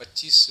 25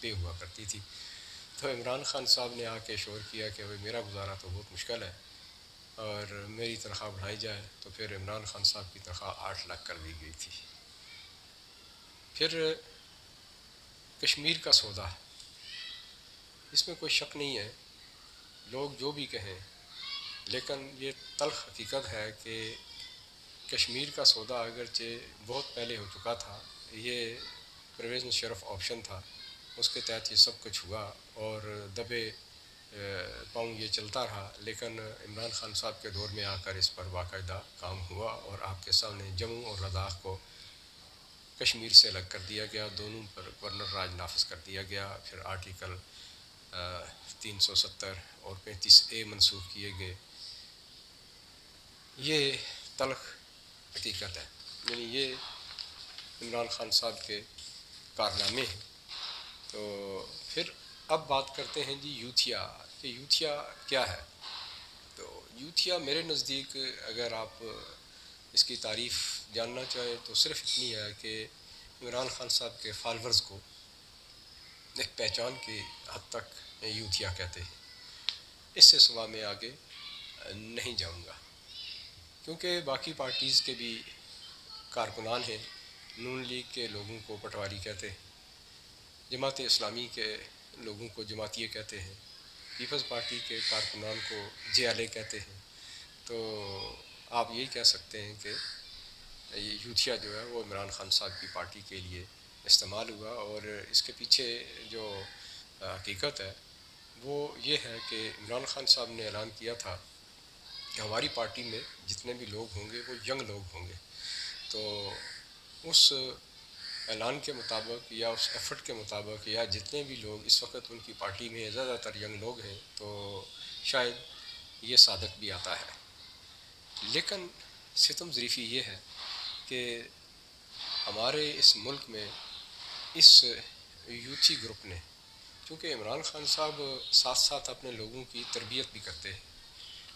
پہ ہوا کرتی تھی. تو عمران خان صاحب نے آ کے شور کیا کہ بھائی میرا گزارا تو بہت مشکل ہے اور میری تنخواہ بڑھائی جائے. تو پھر عمران خان صاحب کی تنخواہ 8 لاکھ کر دی گئی تھی. پھر کشمیر کا سودا، اس میں کوئی شک نہیں ہے، لوگ جو بھی کہیں، لیکن یہ تلخ حقیقت ہے کہ کشمیر کا سودا اگرچہ بہت پہلے ہو چکا تھا، یہ پرویز مشرف آپشن تھا، اس کے تحت یہ سب کچھ ہوا اور دبے پاؤں یہ چلتا رہا. لیکن عمران خان صاحب کے دور میں آ کر اس پر باقاعدہ کام ہوا اور آپ کے سامنے جموں اور لداخ کو کشمیر سے الگ کر دیا گیا، دونوں پر گورنر راج نافذ کر دیا گیا. پھر آرٹیکل 370 اور 35A منسوخ کیے گئے. یہ تلخ حقیقت ہے، یعنی یہ عمران خان صاحب کے کارنامے ہیں. تو پھر اب بات کرتے ہیں جی یوتھیا، کہ یوتھیا کیا ہے. تو یوتھیا میرے نزدیک اگر آپ اس کی تعریف جاننا چاہیں تو صرف اتنی ہے کہ عمران خان صاحب کے فالورز کو ایک پہچان کی حد تک یوتھیا کہتے ہیں. اس سے سوا میں آگے نہیں جاؤں گا، کیونکہ باقی پارٹیز کے بھی کارکنان ہیں. نون لیگ کے لوگوں کو پٹواری کہتے ہیں، جماعت اسلامی کے لوگوں کو جماعتیے کہتے ہیں، پیپلز پارٹی کے کارکنان کو جیالے کہتے ہیں. تو آپ یہی کہہ سکتے ہیں کہ یوتھیا جو ہے وہ عمران خان صاحب کی پارٹی کے لیے استعمال ہوا. اور اس کے پیچھے جو حقیقت ہے وہ یہ ہے کہ عمران خان صاحب نے اعلان کیا تھا کہ ہماری پارٹی میں جتنے بھی لوگ ہوں گے وہ ینگ لوگ ہوں گے. تو اس اعلان کے مطابق یا اس ایفرٹ کے مطابق یا جتنے بھی لوگ اس وقت ان کی پارٹی میں زیادہ تر ینگ لوگ ہیں، تو شاید یہ صادق بھی آتا ہے. لیکن ستم ظریفی یہ ہے کہ ہمارے اس ملک میں اس یوتھی گروپ نے، چونکہ عمران خان صاحب ساتھ ساتھ اپنے لوگوں کی تربیت بھی کرتے ہیں.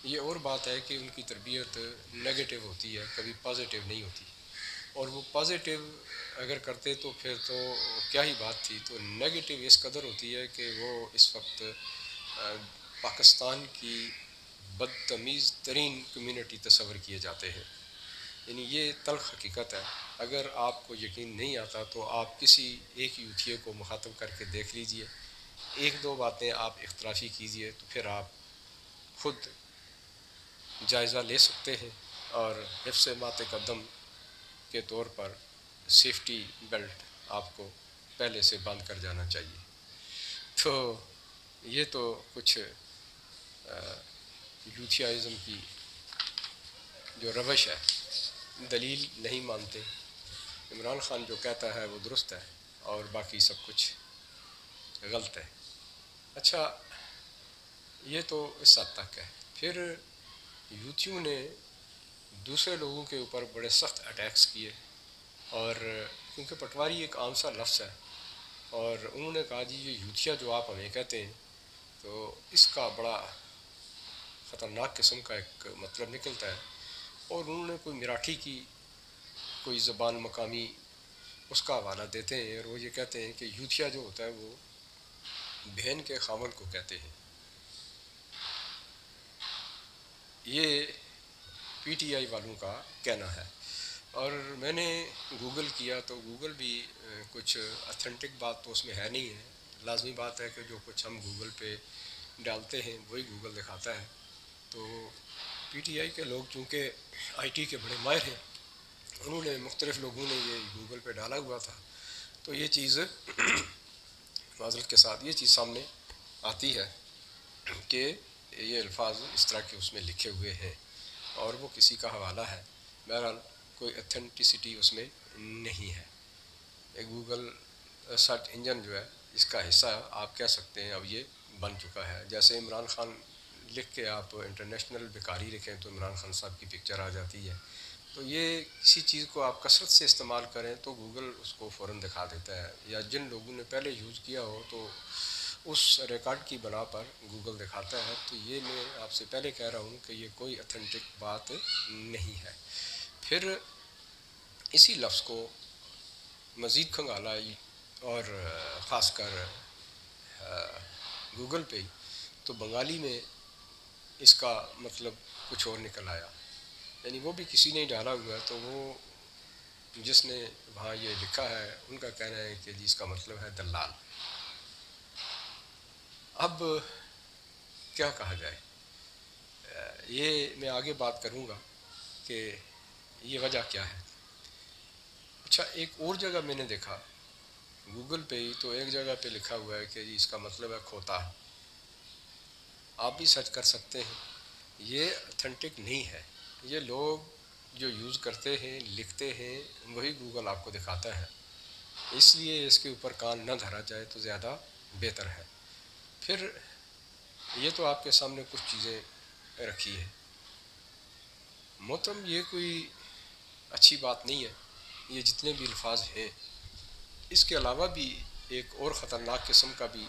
یہ اور بات ہے کہ ان کی تربیت نگیٹو ہوتی ہے، کبھی پازیٹیو نہیں ہوتی. اور وہ پازیٹیو اگر کرتے تو پھر تو کیا ہی بات تھی. تو نگیٹو اس قدر ہوتی ہے کہ وہ اس وقت پاکستان کی بدتمیز ترین کمیونٹی تصور کیے جاتے ہیں. یعنی یہ تلخ حقیقت ہے. اگر آپ کو یقین نہیں آتا تو آپ کسی ایک یوتھیے کو مخاطب کر کے دیکھ لیجئے، ایک دو باتیں آپ اختلافی کیجئے تو پھر آپ خود جائزہ لے سکتے ہیں. اور حفظ مات قدم کے طور پر سیفٹی بیلٹ آپ کو پہلے سے باندھ کر جانا چاہیے. تو یہ تو کچھ یوتھیائزم کی جو روش ہے، دلیل نہیں مانتے. عمران خان جو کہتا ہے وہ درست ہے اور باقی سب کچھ غلط ہے. اچھا، یہ تو اس حد تک ہے. پھر یوتھیوں نے دوسرے لوگوں کے اوپر بڑے سخت اٹیکس کیے، اور کیونکہ پٹواری ایک عام سا لفظ ہے، اور انہوں نے کہا جی یہ یوتھیا جو آپ ہمیں کہتے ہیں تو اس کا بڑا خطرناک قسم کا ایک مطلب نکلتا ہے. اور انہوں نے کوئی مراٹھی کی کوئی زبان مقامی اس کا حوالہ دیتے ہیں، اور وہ یہ کہتے ہیں کہ یوتھیا جو ہوتا ہے وہ بہن کے خاوند کو کہتے ہیں. یہ پی ٹی آئی والوں کا کہنا ہے. اور میں نے گوگل کیا تو گوگل بھی کچھ اتھینٹک بات تو اس میں ہے نہیں ہے. لازمی بات ہے کہ جو کچھ ہم گوگل پہ ڈالتے ہیں وہی گوگل دکھاتا ہے. تو پی ٹی آئی کے لوگ چونکہ آئی ٹی کے بڑے ماہر ہیں، انہوں نے مختلف لوگوں نے یہ گوگل پہ ڈالا ہوا تھا، تو یہ چیز معذرت کے ساتھ یہ چیز سامنے آتی ہے کہ یہ الفاظ اس طرح کے اس میں لکھے ہوئے ہیں اور وہ کسی کا حوالہ ہے. بہرحال کوئی اتھینٹسٹی اس میں نہیں ہے. گوگل سرچ انجن جو ہے اس کا حصہ آپ کہہ سکتے ہیں اب یہ بن چکا ہے. جیسے عمران خان لکھ کے آپ انٹرنیشنل بیکاری لکھیں تو عمران خان صاحب کی پکچر آ جاتی ہے. تو یہ کسی چیز کو آپ کثرت سے استعمال کریں تو گوگل اس کو فوراً دکھا دیتا ہے، یا جن لوگوں نے پہلے یوز کیا ہو تو اس ریکارڈ کی بنا پر گوگل دکھاتا ہے. تو یہ میں آپ سے پہلے کہہ رہا ہوں کہ یہ کوئی اتھینٹک بات نہیں ہے. پھر اسی لفظ کو مزید کھنگالا اور خاص کر گوگل پہ تو بنگالی میں اس کا مطلب کچھ اور نکل آیا، یعنی وہ بھی کسی نے ڈالا ہوا ہے، تو وہ جس نے وہاں یہ لکھا ہے ان کا کہنا ہے کہ جی اس کا مطلب ہے دلال۔ اب کیا کہا جائے، یہ میں آگے بات کروں گا کہ یہ وجہ کیا ہے۔ اچھا، ایک اور جگہ میں نے دیکھا گوگل پہ ہی، تو ایک جگہ پہ لکھا ہوا ہے کہ جی اس کا مطلب ہے کھوتا۔ آپ بھی سرچ کر سکتے ہیں، یہ اتھینٹک نہیں ہے، یہ لوگ جو یوز کرتے ہیں لکھتے ہیں وہی گوگل آپ کو دکھاتا ہے، اس لیے اس کے اوپر کان نہ دھرا جائے تو زیادہ بہتر ہے۔ پھر یہ تو آپ کے سامنے کچھ چیزیں رکھی ہے محترم، یہ کوئی اچھی بات نہیں ہے۔ یہ جتنے بھی الفاظ ہیں اس کے علاوہ بھی ایک اور خطرناک قسم کا بھی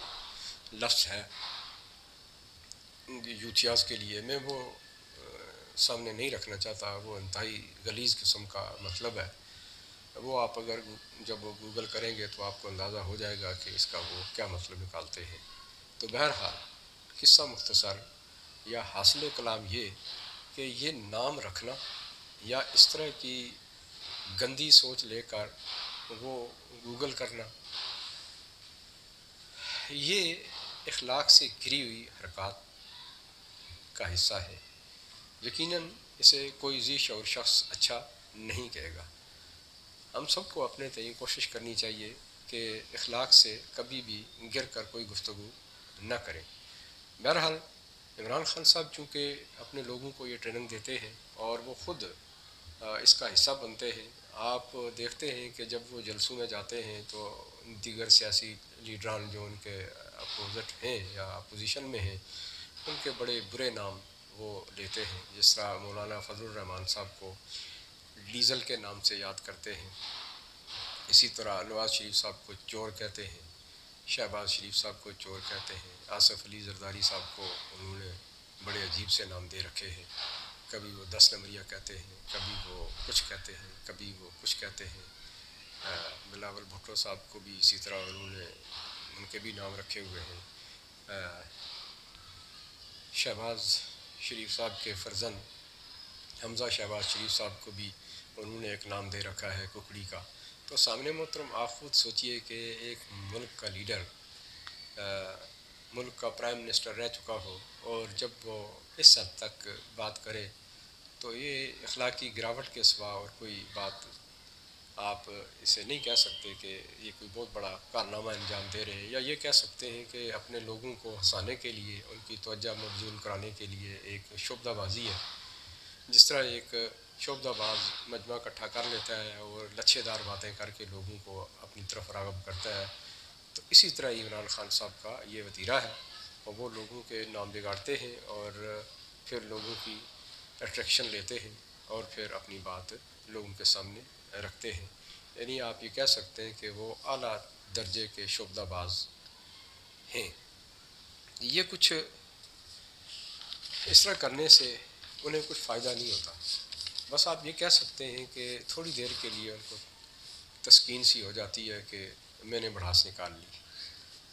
لفظ ہے یوتھیاز کے لیے، میں وہ سامنے نہیں رکھنا چاہتا، وہ انتہائی غلیظ قسم کا مطلب ہے۔ وہ آپ اگر جب وہ گوگل کریں گے تو آپ کو اندازہ ہو جائے گا کہ اس کا وہ کیا مطلب نکالتے ہیں۔ تو بہرحال قصہ مختصر یا حاصل کلام یہ کہ یہ نام رکھنا یا اس طرح کی گندی سوچ لے کر وہ گوگل کرنا، یہ اخلاق سے گری ہوئی حرکات کا حصہ ہے۔ یقیناً اسے کوئی ذی شعور شخص اچھا نہیں کہے گا۔ ہم سب کو اپنے تئیں کوشش کرنی چاہیے کہ اخلاق سے کبھی بھی گر کر کوئی گفتگو نہ کریں۔ بہرحال عمران خان صاحب چونکہ اپنے لوگوں کو یہ ٹریننگ دیتے ہیں اور وہ خود اس کا حصہ بنتے ہیں، آپ دیکھتے ہیں کہ جب وہ جلسوں میں جاتے ہیں تو دیگر سیاسی لیڈران جو ان کے اپوزٹ ہیں یا اپوزیشن میں ہیں ان کے بڑے برے نام وہ لیتے ہیں، جس طرح مولانا فضل الرحمان صاحب کو ڈیزل کے نام سے یاد کرتے ہیں، اسی طرح نواز شریف صاحب کو چور کہتے ہیں، شہباز شریف صاحب کو چور کہتے ہیں، آصف علی زرداری صاحب کو انہوں نے بڑے عجیب سے نام دے رکھے ہیں، کبھی وہ 10 نمبریہ کہتے ہیں، کبھی وہ کچھ کہتے ہیں، کبھی وہ کچھ کہتے ہیں۔ بلاول بھٹو صاحب کو بھی اسی طرح انہوں نے ان کے بھی نام رکھے ہوئے ہیں۔ شہباز شریف صاحب کے فرزند حمزہ شہباز شریف صاحب کو بھی انہوں نے ایک نام دے رکھا ہے ککڑی کا۔ تو سامنے محترم آپ خود سوچئے کہ ایک ملک کا لیڈر ملک کا پرائم منسٹر رہ چکا ہو اور جب وہ اس حد تک بات کرے تو یہ اخلاقی گراوٹ کے سوا اور کوئی بات آپ اسے نہیں کہہ سکتے کہ یہ کوئی بہت بڑا کارنامہ انجام دے رہے ہیں، یا یہ کہہ سکتے ہیں کہ اپنے لوگوں کو ہنسانے کے لیے، ان کی توجہ مبذول کرانے کے لیے ایک شعبدہ بازی ہے۔ جس طرح ایک شعبدہ باز مجمع اکٹھا کر لیتا ہے اور لچھے دار باتیں کر کے لوگوں کو اپنی طرف راغب کرتا ہے، تو اسی طرح عمران خان صاحب کا یہ وتیرہ ہے، اور وہ لوگوں کے نام بگاڑتے ہیں اور پھر لوگوں کی اٹریکشن لیتے ہیں اور پھر اپنی بات لوگوں کے سامنے رکھتے ہیں۔ یعنی آپ یہ کہہ سکتے ہیں کہ وہ اعلیٰ درجے کے شعبدہ باز ہیں۔ یہ کچھ اس طرح کرنے سے انہیں کچھ فائدہ نہیں ہوتا، بس آپ یہ کہہ سکتے ہیں کہ تھوڑی دیر کے لیے ان کو تسکین سی ہو جاتی ہے کہ میں نے بڑھاس نکال لی،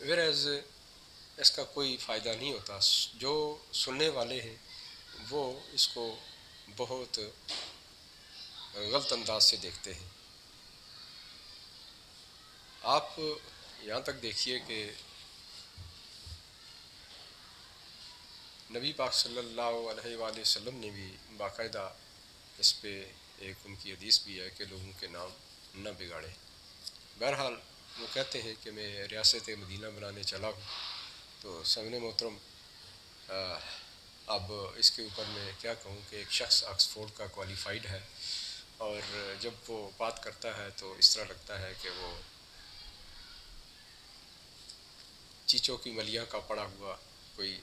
ویئرز اس کا کوئی فائدہ نہیں ہوتا۔ جو سننے والے ہیں وہ اس کو بہت غلط انداز سے دیکھتے ہیں۔ آپ یہاں تک دیکھیے کہ نبی پاک صلی اللہ علیہ وآلہ وسلم نے بھی باقاعدہ اس پہ ایک ان کی حدیث بھی ہے کہ لوگوں کے نام نہ بگاڑیں۔ بہرحال وہ کہتے ہیں کہ میں ریاست مدینہ بنانے چلا ہوں، تو سامعین محترم اب اس کے اوپر میں کیا کہوں کہ ایک شخص آکسفورڈ کا کوالیفائڈ ہے، اور جب وہ بات کرتا ہے تو اس طرح لگتا ہے کہ وہ چیچوں کی ملیاں کا پڑا ہوا کوئی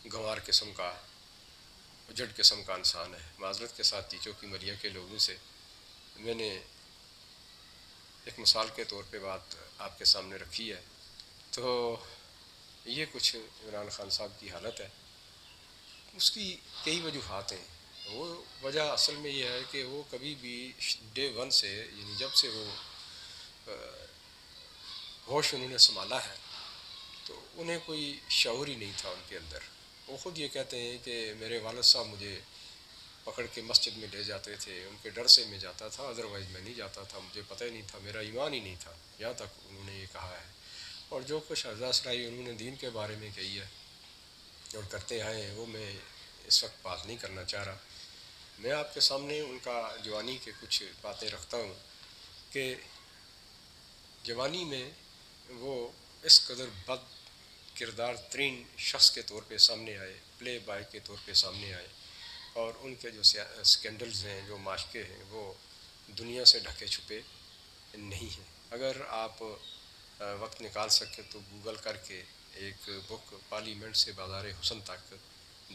گنوار قسم کا اجڑ قسم کا انسان ہے۔ معذرت کے ساتھ چیچوں کی ملیاں کے لوگوں سے میں نے ایک مثال کے طور پہ بات آپ کے سامنے رکھی ہے۔ تو یہ کچھ عمران خان صاحب کی حالت ہے۔ اس کی کئی وجوہات ہیں۔ وہ وجہ اصل میں یہ ہے کہ وہ کبھی بھی ڈے ون سے، یعنی جب سے وہ ہوش انہوں نے سنبھالا ہے، تو انہیں کوئی شعور ہی نہیں تھا ان کے اندر. وہ خود یہ کہتے ہیں کہ میرے والد صاحب مجھے پکڑ کے مسجد میں لے جاتے تھے، ان کے ڈر سے میں جاتا تھا، ادروائز میں نہیں جاتا تھا، مجھے پتہ ہی نہیں تھا، میرا ایمان ہی نہیں تھا. یہاں تک انہوں نے یہ کہا ہے. اور جو کچھ حضرات سنائی انہوں نے دین کے بارے میں کہی ہے اور کرتے آئے ہیں، وہ میں اس وقت بات نہیں کرنا چاہ رہا. میں آپ کے سامنے ان کا جوانی کے کچھ باتیں رکھتا ہوں کہ جوانی میں وہ اس قدر بد کردار ترین شخص کے طور پہ سامنے آئے، پلے بائے کے طور پہ سامنے آئے، اور ان کے جو سکینڈلز ہیں، جو معاشقے ہیں، وہ دنیا سے ڈھکے چھپے نہیں ہیں. اگر آپ وقت نکال سکے تو گوگل کر کے ایک بک پارلیمنٹ سے بازار حسن تک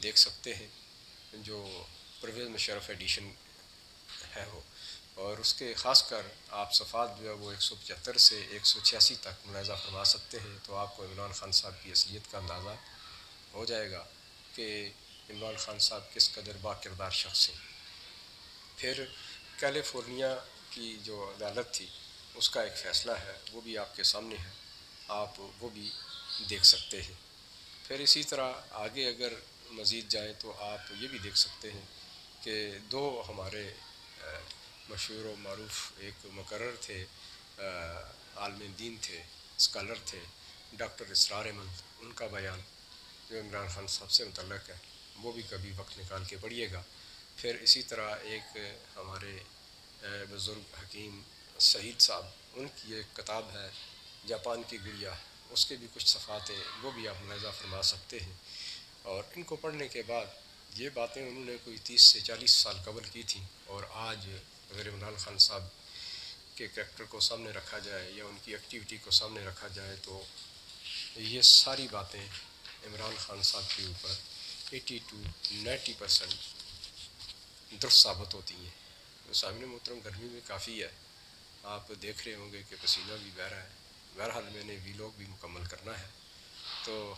دیکھ سکتے ہیں، جو پرویز مشرف ایڈیشن ہے وہ، اور اس کے خاص کر آپ صفحات جو ہے وہ 175 سے 186 تک ملاحظہ فرما سکتے ہیں. تو آپ کو عمران خان صاحب کی اصلیت کا اندازہ ہو جائے گا کہ عمران خان صاحب کس قدر با کردار شخص ہیں. پھر کیلیفورنیا کی جو عدالت تھی اس کا ایک فیصلہ ہے، وہ بھی آپ کے سامنے ہے، آپ وہ بھی دیکھ سکتے ہیں. پھر اسی طرح آگے اگر مزید جائیں تو آپ یہ بھی دیکھ سکتے ہیں کہ دو ہمارے مشہور و معروف ایک مقرر تھے، عالم دین تھے، اسکالر تھے، ڈاکٹر اسرار احمد، ان کا بیان جو عمران خان صاحب سے متعلق ہے وہ بھی کبھی وقت نکال کے پڑھیے گا. پھر اسی طرح ایک ہمارے بزرگ حکیم سعید صاحب، ان کی ایک کتاب ہے جاپان کی گڑیا، اس کے بھی کچھ صفحات ہیں، وہ بھی آپ ملاحظہ فرما سکتے ہیں. اور ان کو پڑھنے کے بعد یہ باتیں انہوں نے کوئی 30 سے 40 سال قبل کی تھیں، اور آج اگر عمران خان صاحب کے کریکٹر کو سامنے رکھا جائے یا ان کی ایکٹیویٹی کو سامنے رکھا جائے تو یہ ساری باتیں عمران خان صاحب کے اوپر 80 to 90% درست ثابت ہوتی ہیں. سامنے محترم گرمی میں کافی ہے، آپ دیکھ رہے ہوں گے کہ پسینہ بھی بہہ رہا ہے. بہرحال میں نے ویلاگ بھی مکمل کرنا ہے، تو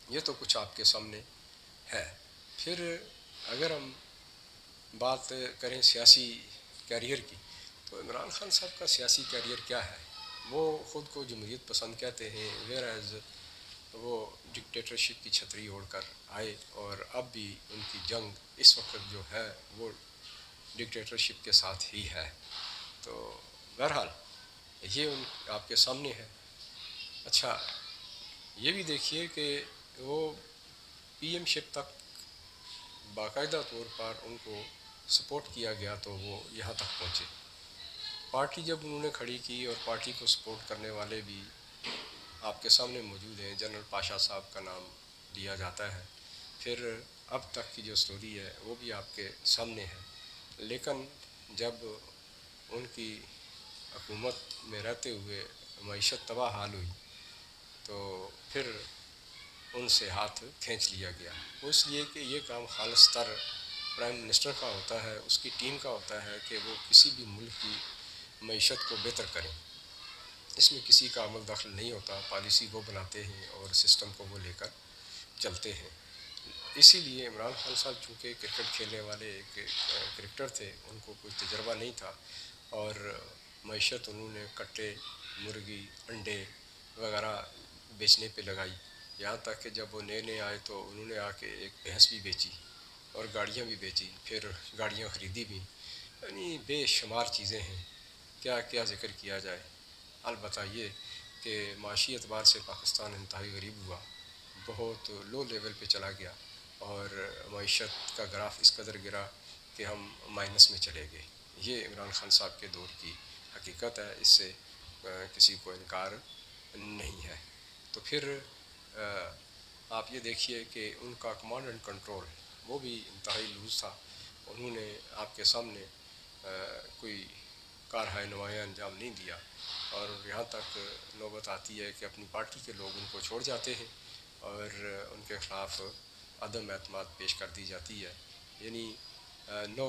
یہ تو کچھ آپ کے سامنے ہے. پھر اگر ہم بات کریں سیاسی کیریئر کی تو عمران خان صاحب کا سیاسی کیریئر کیا ہے؟ وہ خود کو جمہوریت پسند کہتے ہیں، ویئر ایز وہ ڈکٹیٹرشپ کی چھتری اوڑھ کر آئے، اور اب بھی ان کی جنگ اس وقت جو ہے وہ ڈکٹیٹرشپ کے ساتھ ہی ہے. تو بہرحال یہ ان آپ کے سامنے ہے. اچھا یہ بھی دیکھیے کہ وہ پی ایم شپ تک باقاعدہ طور پر ان کو سپورٹ کیا گیا تو وہ یہاں تک پہنچے. پارٹی جب انہوں نے کھڑی کی اور پارٹی کو سپورٹ کرنے والے بھی آپ کے سامنے موجود ہیں، جنرل پاشا صاحب کا نام لیا جاتا ہے. پھر اب تک کی جو سٹوری ہے وہ بھی آپ کے سامنے ہے. لیکن جب ان کی حکومت میں رہتے ہوئے معیشت تباہ حال ہوئی تو پھر ان سے ہاتھ کھینچ لیا گیا. وہ اس لیے کہ یہ کام خالص تر پرائم منسٹر کا ہوتا ہے، اس کی ٹیم کا ہوتا ہے کہ وہ کسی بھی ملک کی معیشت کو بہتر کریں. اس میں کسی کا عمل دخل نہیں ہوتا، پالیسی وہ بناتے ہیں اور سسٹم کو وہ لے کر چلتے ہیں. اسی لیے عمران خان صاحب چونکہ کرکٹ کھیلنے والے ایک کرکٹر تھے، ان کو کوئی تجربہ نہیں تھا، اور معیشت انہوں نے کٹے، مرغی، انڈے وغیرہ بیچنے پہ لگائی. یہاں تک کہ جب وہ نئے آئے تو انہوں نے آ کے ایک بھینس بھی بیچی اور گاڑیاں بھی بیچی، پھر گاڑیاں خریدی بھی. یعنی بے شمار چیزیں ہیں، کیا کیا ذکر کیا جائے. البتہ یہ کہ معاشی اعتبار سے پاکستان انتہائی غریب ہوا، بہت لو لیول پہ چلا گیا، اور معیشت کا گراف اس قدر گرا کہ ہم مائنس میں چلے گئے. یہ عمران خان صاحب کے دور کی حقیقت ہے، اس سے کسی کو انکار نہیں ہے. تو پھر آپ یہ دیکھیے کہ ان کا کمانڈ اینڈ کنٹرول وہ بھی انتہائی لوز تھا. انہوں نے آپ کے سامنے کوئی کارہائے نمایاں انجام نہیں دیا، اور یہاں تک نوبت آتی ہے کہ اپنی پارٹی کے لوگ ان کو چھوڑ جاتے ہیں اور ان کے خلاف عدم اعتماد پیش کر دی جاتی ہے. یعنی نو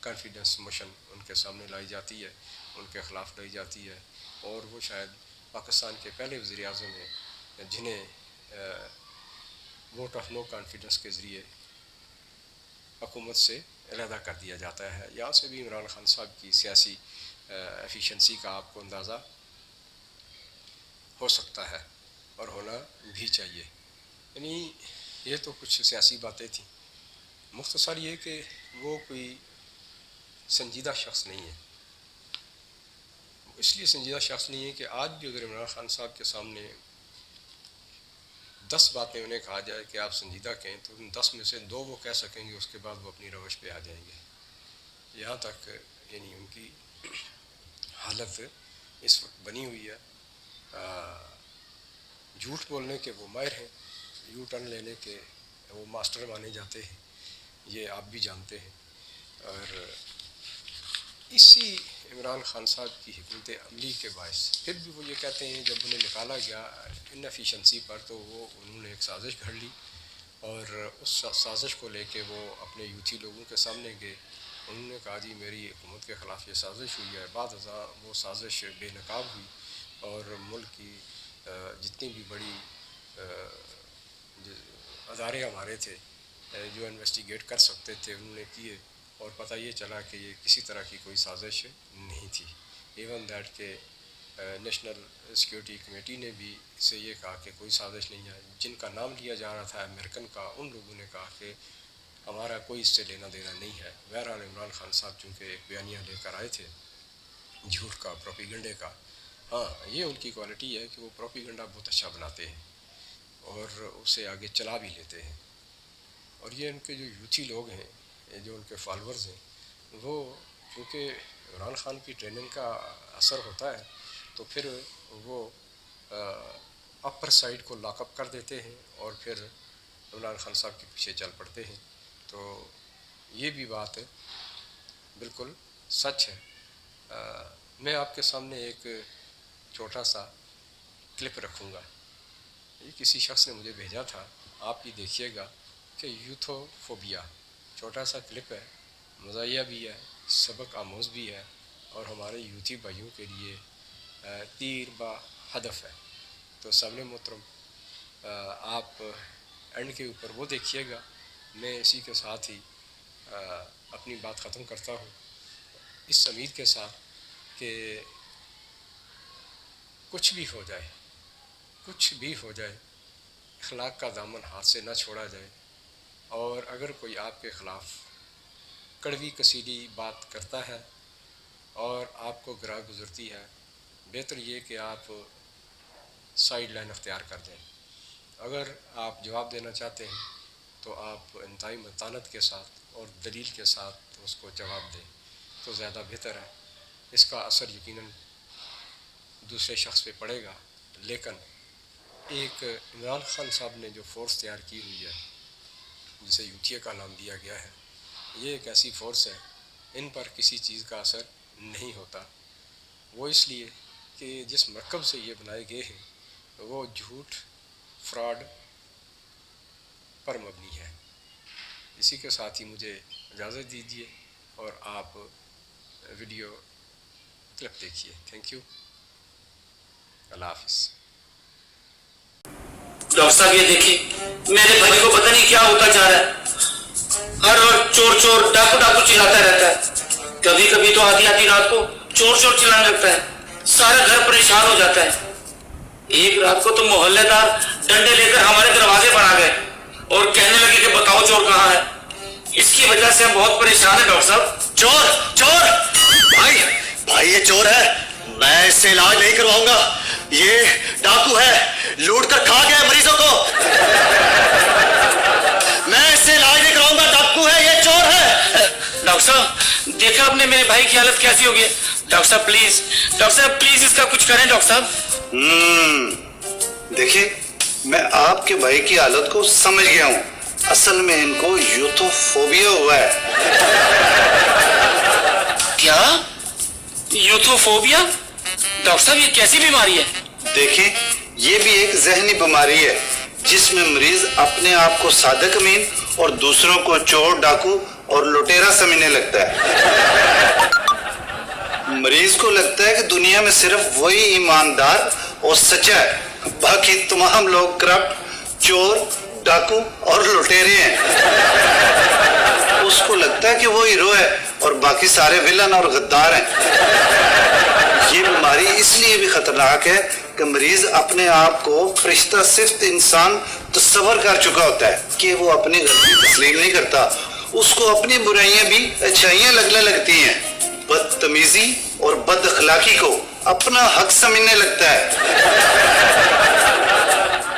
کانفیڈنس موشن ان کے سامنے لائی جاتی ہے، ان کے خلاف لائی جاتی ہے، اور وہ شاید پاکستان کے پہلے وزیر اعظم ہیں جنہیں ووٹ آف نو کانفیڈنس کے ذریعے حکومت سے علیحدہ کر دیا جاتا ہے. یہاں سے بھی عمران خان صاحب کی سیاسی ایفیشنسی کا آپ کو اندازہ ہو سکتا ہے. اور ہونا بھی چاہیے. یعنی یہ تو کچھ سیاسی باتیں تھیں. مختصر یہ کہ وہ کوئی سنجیدہ شخص نہیں ہے. اس لیے سنجیدہ شخص نہیں ہے کہ آج بھی اگر عمران خان صاحب کے سامنے 10 باتیں انہیں کہا جائے کہ آپ سنجیدہ کہیں تو ان 10 میں سے 2 وہ کہہ سکیں گے, اس کے بعد وہ اپنی روش پہ آ جائیں گے. یہاں تک یعنی ان کی حالت اس وقت بنی ہوئی ہے. جھوٹ بولنے کے وہ ماہر ہیں, یو ٹرن لینے کے وہ ماسٹر مانے جاتے ہیں, یہ آپ بھی جانتے ہیں. اور اسی عمران خان صاحب کی حکمت عملی کے باعث پھر بھی وہ یہ کہتے ہیں جب انہیں نکالا گیا انفیشنسی پر تو وہ انہوں نے ایک سازش گھڑ لی, اور اس سازش کو لے کے وہ اپنے یوتھی لوگوں کے سامنے گئے. انہوں نے کہا جی میری حکومت کے خلاف یہ سازش ہوئی ہے. بعد ازاں وہ سازش بے نقاب ہوئی اور ملک کی جتنی بھی بڑی ادارے ہمارے تھے جو انویسٹیگیٹ کر سکتے تھے انہوں نے کیے, اور پتہ یہ چلا کہ یہ کسی طرح کی کوئی سازش نہیں تھی. ایون دیٹ کہ نیشنل سیکیورٹی کمیٹی نے بھی اس سے یہ کہا کہ کوئی سازش نہیں ہے. جن کا نام لیا جا رہا تھا امریکن کا, ان لوگوں نے کہا کہ ہمارا کوئی اس سے لینا دینا نہیں ہے. بہرحال عمران خان صاحب چونکہ ایک بیانیہ لے کر آئے تھے جھوٹ کا, پروپیگنڈے کا. ہاں یہ ان کی کوالٹی ہے کہ وہ پروپیگنڈا بہت اچھا بناتے ہیں اور اسے آگے چلا بھی لیتے ہیں. اور یہ ان کے جو یوتھی لوگ ہیں, جو ان کے فالورز ہیں, وہ کیونکہ عمران خان کی ٹریننگ کا اثر ہوتا ہے تو پھر وہ اپر سائڈ کو لاک اپ کر دیتے ہیں اور پھر عمران خان صاحب کے پیچھے چل پڑتے ہیں. تو یہ بھی بات بالکل سچ ہے. میں آپ کے سامنے ایک چھوٹا سا کلپ رکھوں گا. یہ کسی شخص نے مجھے بھیجا تھا, آپ یہ دیکھیے گا کہ یوتھوفوبیا چھوٹا سا کلپ ہے, مزاحیہ بھی ہے, سبق آموز بھی ہے, اور ہمارے یوتھی بھائیوں کے لیے تیر با ہدف ہے. تو سامنے محترم آپ اینڈ کے اوپر وہ دیکھیے گا. میں اسی کے ساتھ ہی اپنی بات ختم کرتا ہوں اس امید کے ساتھ کہ کچھ بھی ہو جائے, کچھ بھی ہو جائے, اخلاق کا دامن ہاتھ سے نہ چھوڑا جائے. اور اگر کوئی آپ کے خلاف کڑوی کسیلی بات کرتا ہے اور آپ کو گراہ گزرتی ہے, بہتر یہ کہ آپ سائیڈ لائن اختیار کر دیں. اگر آپ جواب دینا چاہتے ہیں تو آپ انتہائی متانت کے ساتھ اور دلیل کے ساتھ اس کو جواب دیں تو زیادہ بہتر ہے. اس کا اثر یقیناً دوسرے شخص پہ پڑے گا. لیکن ایک عمران خان صاحب نے جو فورس تیار کی ہوئی ہے جسے یوتھیہ کا نام دیا گیا ہے, یہ ایک ایسی فورس ہے ان پر کسی چیز کا اثر نہیں ہوتا. وہ اس لیے کہ جس مرکب سے یہ بنائے گئے ہیں وہ جھوٹ, فراڈ پر مبنی ہے. اسی کے ساتھ ہی مجھے اجازت دیجیے اور آپ ویڈیو کلپ دیکھیے. Thank you. اللہ حافظ. ڈاکٹر صاحب یہ دیکھیں, میرے بھائی کو پتہ نہیں کیا ہوتا جا رہا ہے. ہر وقت چور چور ڈاکو ڈاکو چلاتا رہتا ہے. کبھی کبھی تو آدھی آدھی رات کو چور چور چلانے لگتا ہے. سارا گھر پریشان ہو جاتا ہے. ایک رات کو تو محلے دار ڈنڈے لے کر ہمارے دروازے پر آ گئے اور کہنے لگے کہ بتاؤ چور کہاں ہے. اس کی وجہ سے ہم بہت پریشان ہیں ڈاکٹر صاحب. چور چور بھائی یہ چور ہے, میں اس سے علاج نہیں کرواؤں گا. یہ ڈاکو ہے, لوٹ کر کھا گیا مریضوں کو. میں اس سے علاج نہیں کراؤں گا. ڈاکو ہے, یہ چور ہے. ڈاکٹر صاحب دیکھا آپ نے میرے بھائی کی حالت کیسی ہوگی. ڈاکٹر صاحب پلیز اس کا کچھ کریں. ڈاکٹر صاحب دیکھیے, میں آپ کے بھائی کی حالت کو سمجھ گیا ہوں. اصل میں ان کو یوتھوفوبیا ہوا ہے. کیا یوتھوفوبیا؟ ڈاکٹر صاحب یہ کیسی بیماری ہے؟ دیکھیں, یہ بھی ایک ذہنی بیماری ہے جس میں مریض اپنے آپ کو صادق امین اور دوسروں کو چور, ڈاکو اور لٹیرا سمجھنے لگتا ہے. مریض کو لگتا ہے کہ دنیا میں صرف وہی ایماندار اور سچا ہے, باقی تمام لوگ کرپٹ, چور, ڈاکو اور لٹیرے ہیں. اس کو لگتا ہے کہ وہ ہیرو ہے اور باقی سارے ولن اور غدار ہیں. یہ بیماری اس لیے بھی خطرناک ہے کہ مریض اپنے آپ کو فرشتہ صفت انسان تصور کر چکا ہوتا ہے کہ وہ اپنی غلطی تسلیم نہیں کرتا، اس کو اپنی برائیاں بھی اچھائیاں لگنے لگتی ہیں، بدتمیزی اور بد اخلاقی کو اپنا حق سمجھنے لگتا ہے۔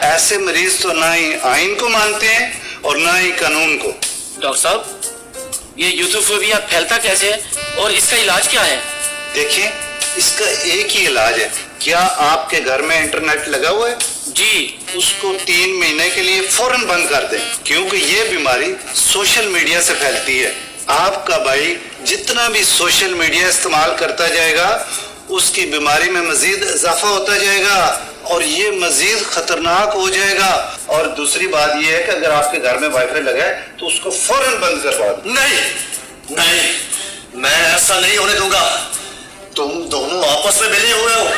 ایسے مریض تو نہ ہی آئین کو مانتے ہیں اور نہ ہی قانون کو۔ ڈاکٹر صاحب یہ یوتھوفوبیا پھیلتا کیسے ہے اور اس کا علاج کیا ہے؟ دیکھیں اس کا ایک ہی علاج ہے۔ کیا آپ کے گھر میں انٹرنیٹ لگا ہوا ہے؟ جی۔ اس کو 3 مہینے کے لیے فوراً بند کر دیں، کیونکہ یہ بیماری سوشل میڈیا سے پھیلتی ہے۔ آپ کا بھائی جتنا بھی سوشل میڈیا استعمال کرتا جائے گا اس کی بیماری میں مزید اضافہ ہوتا جائے گا اور یہ مزید خطرناک ہو جائے گا۔ اور دوسری بات یہ ہے کہ اگر آپ کے گھر میں وائی فائی لگا ہے تو اس کو فوراً بند کروا دیں۔ نہیں، میں ایسا نہیں ہونے دوں گا۔ تم دونوں آپس میں ملے ہوئے ہو،